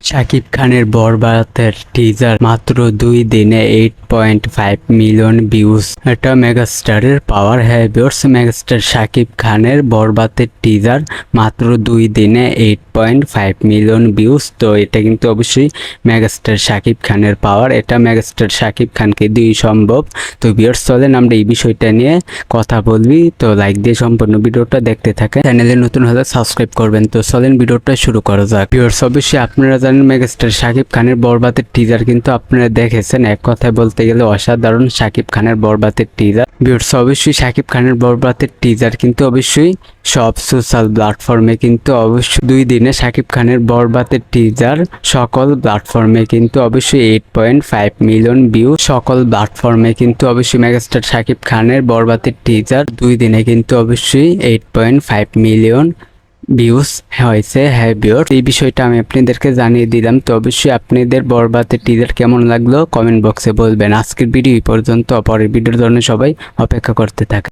শাকিব খানের বরবাদের টিজার মাত্র 2 দিনে 8.5 মিলিয়ন ভিউজ। এটা মেগাস্টারের পাওয়ার। হ্যাঁ ভিউয়ার্স, মেগাস্টার শাকিব খানের বরবাদের টিজার মাত্র 2 দিনে 8.5 মিলিয়ন ভিউজ। তো এটা কিন্তু অবশ্যই মেগাস্টার শাকিব খানের পাওয়ার। এটা মেগাস্টার শাকিব খানকে দিয়ে সম্ভব। তো ভিউয়ার্স, চলেন আমরা এই বিষয়টা নিয়ে কথা বলবি। তো লাইক দিয়ে সম্পূর্ণ ভিডিওটা দেখতে থাকেন। চ্যানেলে নতুন হলে সাবস্ক্রাইব করবেন। তো চলেন ভিডিওটা শুরু করা যাক। ভিউয়ার্স, অবশ্যই আপনারা জানেন মেগাস্টার শাকিব খানের বরবাদের টিজার কিন্তু আপনারা দেখেছেন। এক কথায় বলতে গেলে অসাধারণ শাকিব খানের বরবাদের টিজার। ভিউয়ার্স, অবশ্যই শাকিব খানের বরবাদের টিজার কিন্তু অবশ্যই সব সোশ্যাল প্ল্যাটফর্মে কিন্তু অবশ্যই 2 দিনে শাকিব খানের বরবাদের টিজার সকল প্ল্যাটফর্মে কিন্তু অবশ্যই 8.5 মিলিয়ন ভিউ। সকল প্ল্যাটফর্মে কিন্তু অবশ্যই মেগাস্টার শাকিব খানের বরবাদের টিজার 2 দিনে কিন্তু অবশ্যই 8.5 মিলিয়ন ভিউজ হয়েছে। হ্যাঁ ভিউয়ার্স, এই বিষয়টা আমি আপনাদেরকে জানিয়ে দিলাম। তো অবশ্যই আপনাদের বরবাদের টিজার কেমন লাগলো কমেন্ট বক্সে বলবেন। আজকের ভিডিও এই পর্যন্ত, পরের ভিডিওর জন্য সবাই অপেক্ষা করতে থাকে।